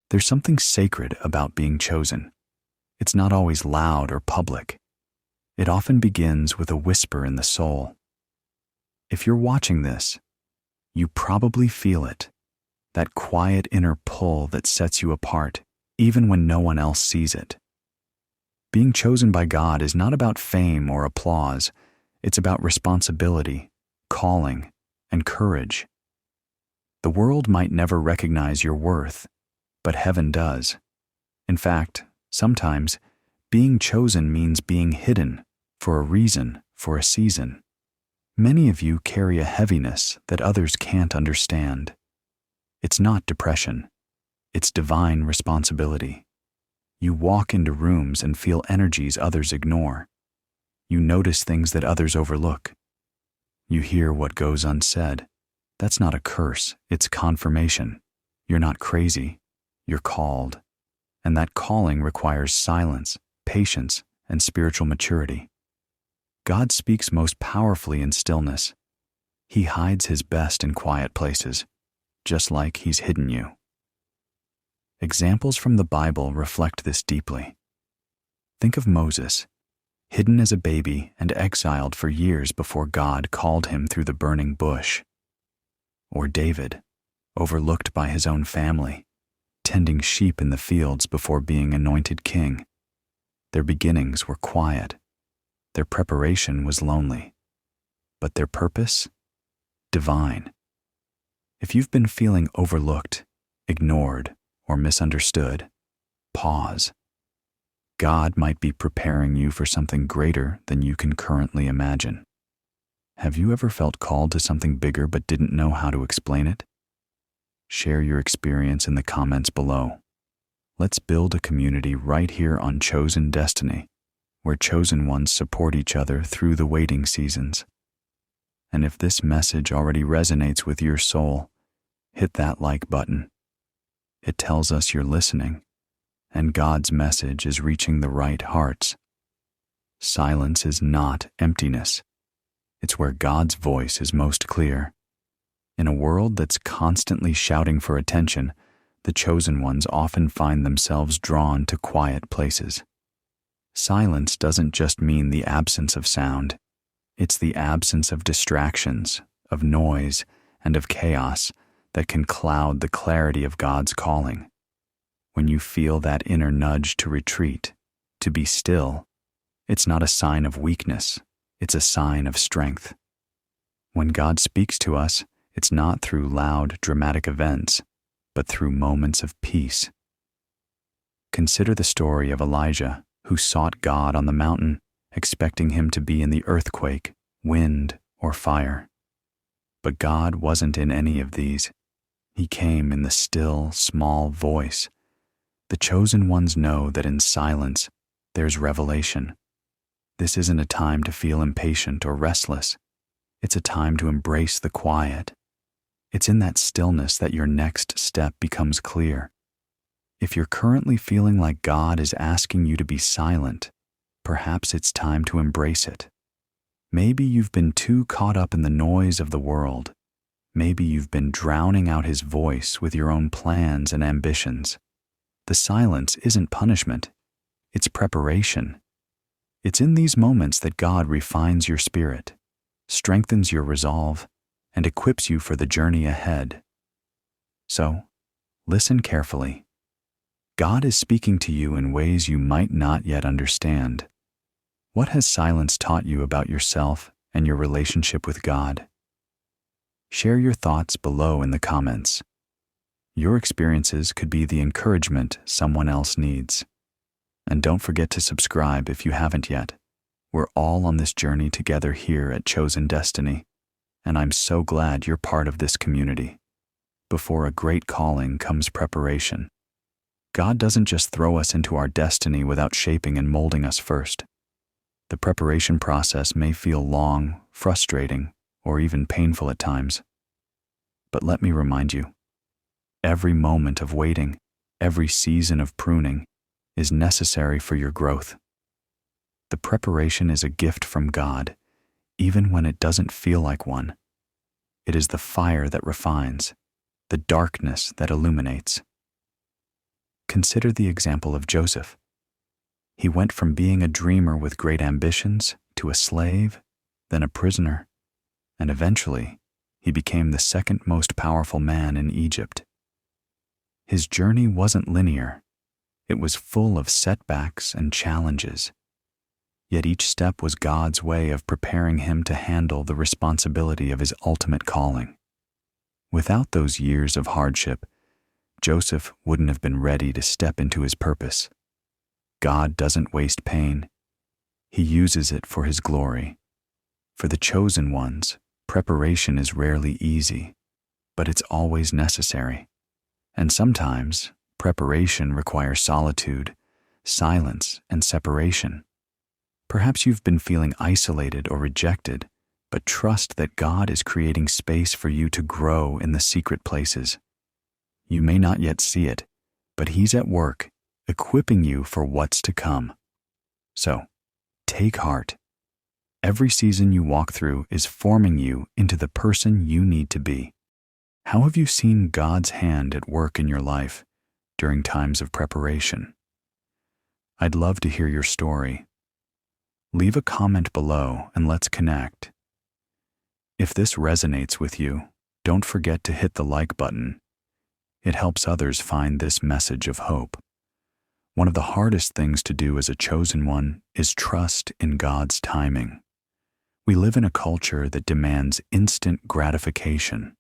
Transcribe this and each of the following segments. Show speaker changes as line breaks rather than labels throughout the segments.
There's something sacred about being chosen. It's not always loud or public. It often begins with a whisper in the soul. If you're watching this, you probably feel it, that quiet inner pull that sets you apart, even when no one else sees it. Being chosen by God is not about fame or applause. It's about responsibility, calling, and courage. The world might never recognize your worth, but heaven does. In fact, sometimes, being chosen means being hidden for a reason, for a season. Many of you carry a heaviness that others can't understand. It's not depression. It's divine responsibility. You walk into rooms and feel energies others ignore. You notice things that others overlook. You hear what goes unsaid. That's not a curse, it's confirmation. You're not crazy, you're called. And that calling requires silence, patience, and spiritual maturity. God speaks most powerfully in stillness. He hides his best in quiet places, just like he's hidden you. Examples from the Bible reflect this deeply. Think of Moses, hidden as a baby and exiled for years before God called him through the burning bush. Or David, overlooked by his own family, tending sheep in the fields before being anointed king. Their beginnings were quiet. Their preparation was lonely. But their purpose? Divine. If you've been feeling overlooked, ignored, or misunderstood, pause. God might be preparing you for something greater than you can currently imagine. Have you ever felt called to something bigger but didn't know how to explain it? Share your experience in the comments below. Let's build a community right here on Chosen Destiny, where chosen ones support each other through the waiting seasons. And if this message already resonates with your soul, hit that like button. It tells us you're listening, and God's message is reaching the right hearts. Silence is not emptiness. It's where God's voice is most clear. In a world that's constantly shouting for attention, the chosen ones often find themselves drawn to quiet places. Silence doesn't just mean the absence of sound. It's the absence of distractions, of noise, and of chaos that can cloud the clarity of God's calling. When you feel that inner nudge to retreat, to be still, it's not a sign of weakness, it's a sign of strength. When God speaks to us, it's not through loud, dramatic events, but through moments of peace. Consider the story of Elijah, who sought God on the mountain, expecting him to be in the earthquake, wind, or fire. But God wasn't in any of these. He came in the still, small voice. The chosen ones know that in silence, there's revelation. This isn't a time to feel impatient or restless. It's a time to embrace the quiet. It's in that stillness that your next step becomes clear. If you're currently feeling like God is asking you to be silent, perhaps it's time to embrace it. Maybe you've been too caught up in the noise of the world. Maybe you've been drowning out his voice with your own plans and ambitions. The silence isn't punishment, it's preparation. It's in these moments that God refines your spirit, strengthens your resolve, and equips you for the journey ahead. So, listen carefully. God is speaking to you in ways you might not yet understand. What has silence taught you about yourself and your relationship with God? Share your thoughts below in the comments. Your experiences could be the encouragement someone else needs. And don't forget to subscribe if you haven't yet. We're all on this journey together here at Chosen Destiny, and I'm so glad you're part of this community. Before a great calling comes preparation. God doesn't just throw us into our destiny without shaping and molding us first. The preparation process may feel long, frustrating, or even painful at times. But let me remind you, every moment of waiting, every season of pruning, is necessary for your growth. The preparation is a gift from God, even when it doesn't feel like one. It is the fire that refines, the darkness that illuminates. consider the example of Joseph. He went from being a dreamer with great ambitions to a slave, then a prisoner, and eventually he became the second most powerful man in Egypt. His journey wasn't linear. It was full of setbacks and challenges. Yet each step was God's way of preparing him to handle the responsibility of his ultimate calling. Without those years of hardship, Joseph wouldn't have been ready to step into his purpose. God doesn't waste pain. He uses it for his glory. For the chosen ones, preparation is rarely easy, but it's always necessary. And sometimes, preparation requires solitude, silence, and separation. Perhaps you've been feeling isolated or rejected, but trust that God is creating space for you to grow in the secret places. You may not yet see it, but He's at work, equipping you for what's to come. So, take heart. Every season you walk through is forming you into the person you need to be. How have you seen God's hand at work in your life during times of preparation? I'd love to hear your story. Leave a comment below and let's connect. If this resonates with you, don't forget to hit the like button. It helps others find this message of hope. One of the hardest things to do as a chosen one is trust in God's timing. We live in a culture that demands instant gratification.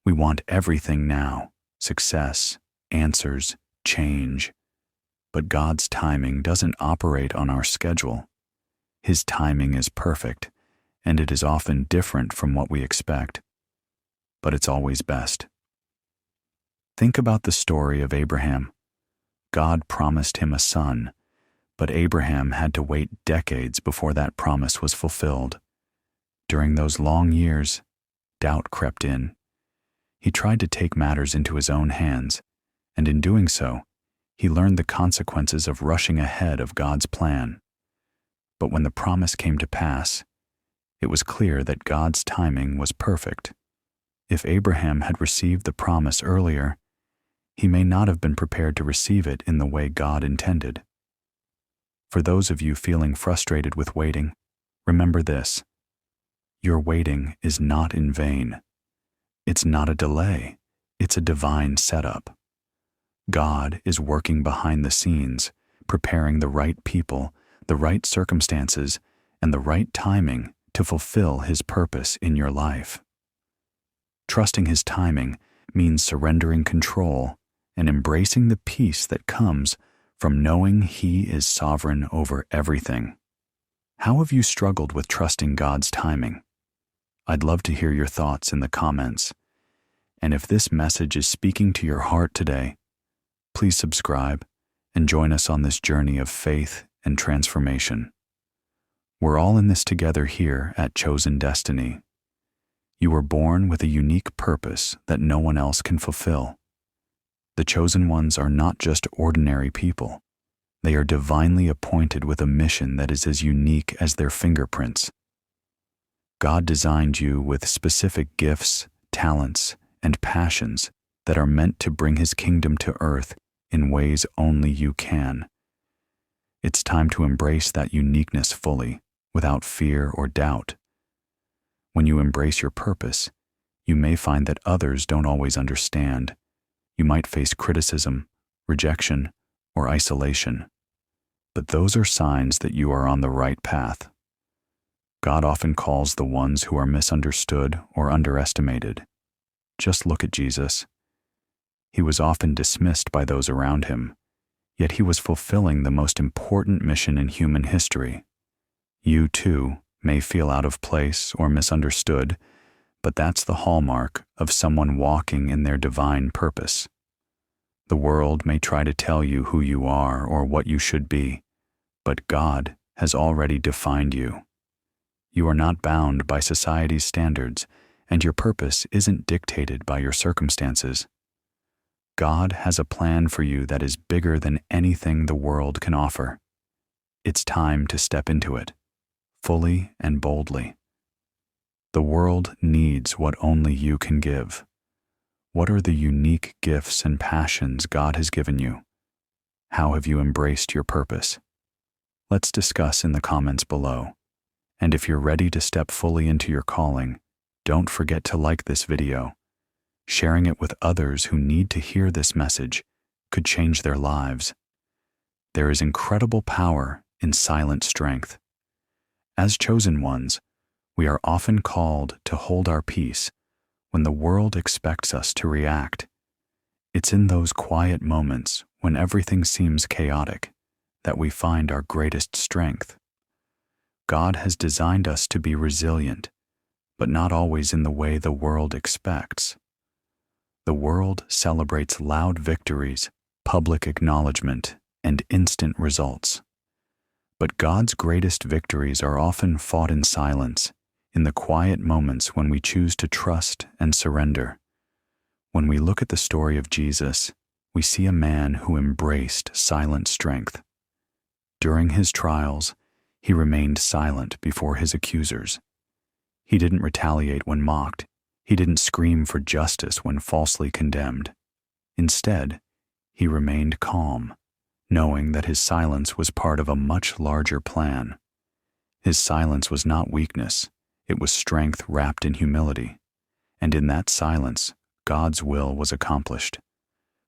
We want everything now: success, answers, change. But God's timing doesn't operate on our schedule. His timing is perfect, and it is often different from what we expect. But it's always best. Think about the story of Abraham. God promised him a son, but Abraham had to wait decades before that promise was fulfilled. During those long years, doubt crept in. He tried to take matters into his own hands, and in doing so, he learned the consequences of rushing ahead of God's plan. But when the promise came to pass, it was clear that God's timing was perfect. If Abraham had received the promise earlier, he may not have been prepared to receive it in the way God intended. For those of you feeling frustrated with waiting, remember this: your waiting is not in vain. It's not a delay, it's a divine setup. God is working behind the scenes, preparing the right people, the right circumstances, and the right timing to fulfill His purpose in your life. Trusting His timing means surrendering control and embracing the peace that comes from knowing He is sovereign over everything. How have you struggled with trusting God's timing? I'd love to hear your thoughts in the comments. And if this message is speaking to your heart today, please subscribe and join us on this journey of faith and transformation. We're all in this together here at Chosen Destiny. You were born with a unique purpose that no one else can fulfill. The chosen ones are not just ordinary people. They are divinely appointed with a mission that is as unique as their fingerprints. God designed you with specific gifts, talents, and passions that are meant to bring His kingdom to earth in ways only you can. It's time to embrace that uniqueness fully, without fear or doubt. When you embrace your purpose, you may find that others don't always understand. You might face criticism, rejection, or isolation. But those are signs that you are on the right path. God often calls the ones who are misunderstood or underestimated. Just look at Jesus. He was often dismissed by those around Him, yet He was fulfilling the most important mission in human history. You, too, may feel out of place or misunderstood, but that's the hallmark of someone walking in their divine purpose. The world may try to tell you who you are or what you should be, but God has already defined you. You are not bound by society's standards, and your purpose isn't dictated by your circumstances. God has a plan for you that is bigger than anything the world can offer. It's time to step into it, fully and boldly. The world needs what only you can give. What are the unique gifts and passions God has given you? How have you embraced your purpose? Let's discuss in the comments below. And if you're ready to step fully into your calling, don't forget to like this video. Sharing it with others who need to hear this message could change their lives. There is incredible power in silent strength. As chosen ones, we are often called to hold our peace when the world expects us to react. It's in those quiet moments when everything seems chaotic that we find our greatest strength. God has designed us to be resilient, but not always in the way the world expects. The world celebrates loud victories, public acknowledgement, and instant results. But God's greatest victories are often fought in silence, in the quiet moments when we choose to trust and surrender. When we look at the story of Jesus, we see a man who embraced silent strength. During his trials, he remained silent before his accusers. He didn't retaliate when mocked. He didn't scream for justice when falsely condemned. Instead, he remained calm, knowing that his silence was part of a much larger plan. His silence was not weakness, it was strength wrapped in humility. And in that silence, God's will was accomplished.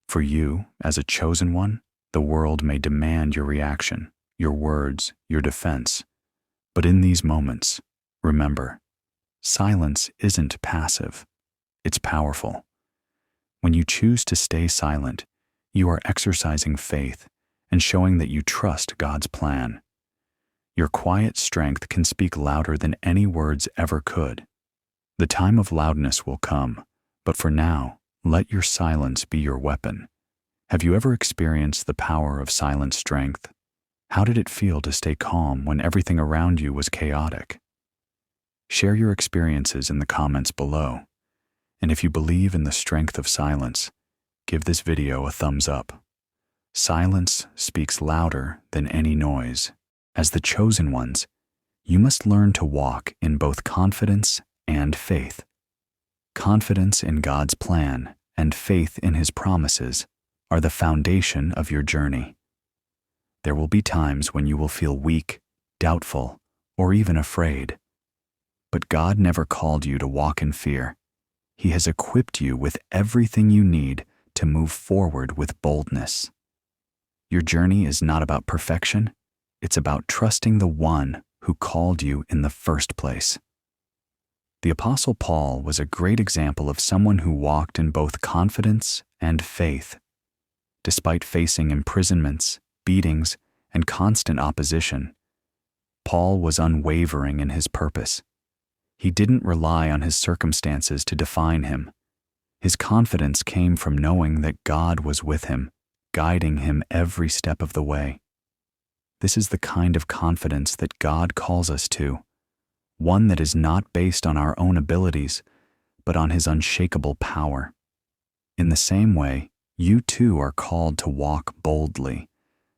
For you, as a chosen one, the world may demand your reaction, your words, your defense. But in these moments, remember, silence isn't passive, it's powerful. When you choose to stay silent, you are exercising faith and showing that you trust God's plan. Your quiet strength can speak louder than any words ever could. The time of loudness will come, but for now, let your silence be your weapon. Have you ever experienced the power of silent strength? How did it feel to stay calm when everything around you was chaotic? Share your experiences in the comments below. And if you believe in the strength of silence, give this video a thumbs up. Silence speaks louder than any noise. As the chosen ones, you must learn to walk in both confidence and faith. Confidence in God's plan and faith in His promises are the foundation of your journey. There will be times when you will feel weak, doubtful, or even afraid. But God never called you to walk in fear. He has equipped you with everything you need to move forward with boldness. Your journey is not about perfection, it's about trusting the one who called you in the first place. The Apostle Paul was a great example of someone who walked in both confidence and faith. Despite facing imprisonments, beatings, and constant opposition, Paul was unwavering in his purpose. He didn't rely on his circumstances to define him. His confidence came from knowing that God was with him, guiding him every step of the way. This is the kind of confidence that God calls us to, one that is not based on our own abilities, but on His unshakable power. In the same way, you too are called to walk boldly,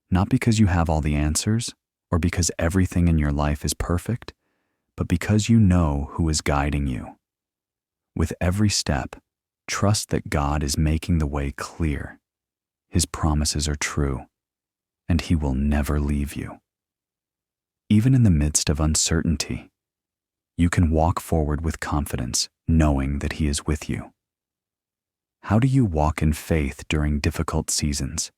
not because you have all the answers or because everything in your life is perfect, but because you know who is guiding you. With every step, trust that God is making the way clear. His promises are true, and He will never leave you. Even in the midst of uncertainty, you can walk forward with confidence, knowing that He is with you. How do you walk in faith during difficult seasons?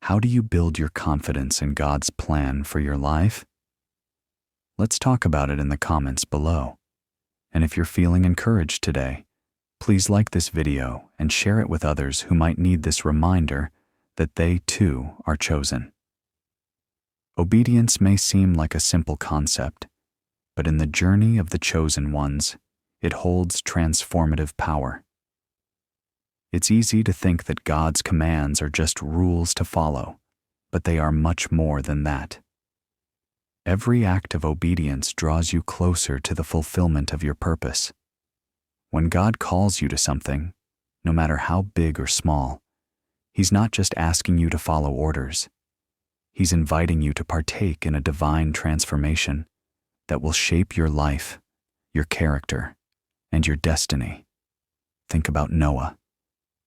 How do you build your confidence in God's plan for your life? Let's talk about it in the comments below. And if you're feeling encouraged today, please like this video and share it with others who might need this reminder that they too are chosen. Obedience may seem like a simple concept, but in the journey of the chosen ones, it holds transformative power. It's easy to think that God's commands are just rules to follow, but they are much more than that. Every act of obedience draws you closer to the fulfillment of your purpose. When God calls you to something, no matter how big or small, He's not just asking you to follow orders. He's inviting you to partake in a divine transformation that will shape your life, your character, and your destiny. Think about Noah.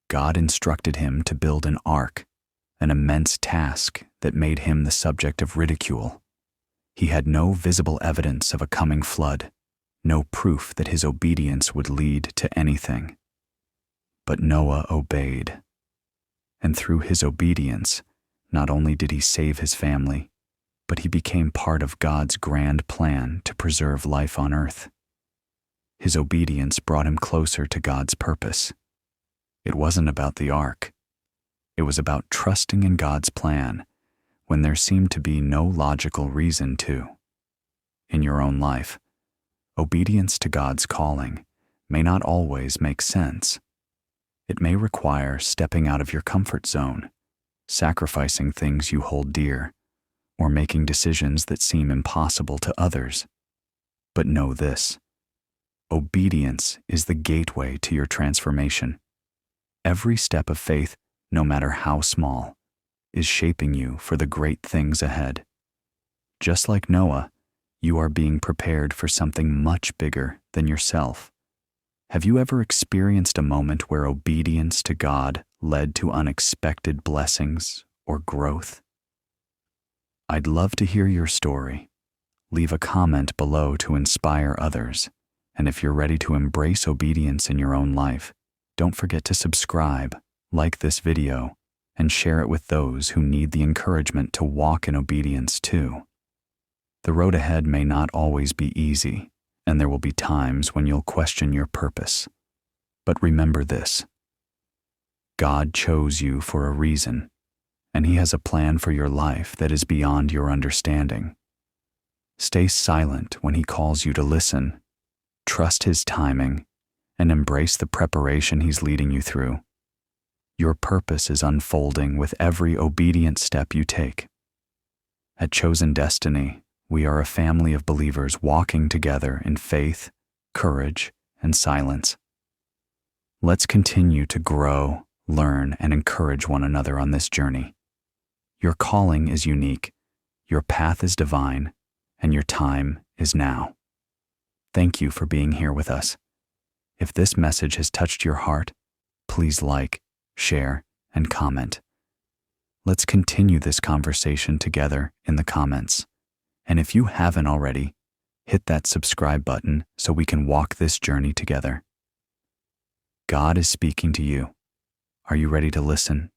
God instructed him to build an ark, an immense task that made him the subject of ridicule. He had no visible evidence of a coming flood, no proof that his obedience would lead to anything. But Noah obeyed. And through his obedience, not only did he save his family, but he became part of God's grand plan to preserve life on earth. His obedience brought him closer to God's purpose. It wasn't about the ark. It was about trusting in God's plan when there seemed to be no logical reason to. In your own life, obedience to God's calling may not always make sense. It may require stepping out of your comfort zone, sacrificing things you hold dear, or making decisions that seem impossible to others. But know this: obedience is the gateway to your transformation. Every step of faith, no matter how small, is shaping you for the great things ahead. Just like Noah, you are being prepared for something much bigger than yourself. Have you ever experienced a moment where obedience to God led to unexpected blessings or growth? I'd love to hear your story. Leave a comment below to inspire others. And if you're ready to embrace obedience in your own life, don't forget to subscribe, like this video, and share it with those who need the encouragement to walk in obedience too. The road ahead may not always be easy, and there will be times when you'll question your purpose. But remember this: God chose you for a reason, and He has a plan for your life that is beyond your understanding. Stay silent when He calls you to listen. Trust His timing, and embrace the preparation He's leading you through. Your purpose is unfolding with every obedient step you take. At Chosen Destiny, we are a family of believers walking together in faith, courage, and silence. Let's continue to grow, learn, and encourage one another on this journey. Your calling is unique, your path is divine, and your time is now. Thank you for being here with us. If this message has touched your heart, please like, share, and comment. Let's continue this conversation together in the comments. And if you haven't already, hit that subscribe button so we can walk this journey together. God is speaking to you. Are you ready to listen?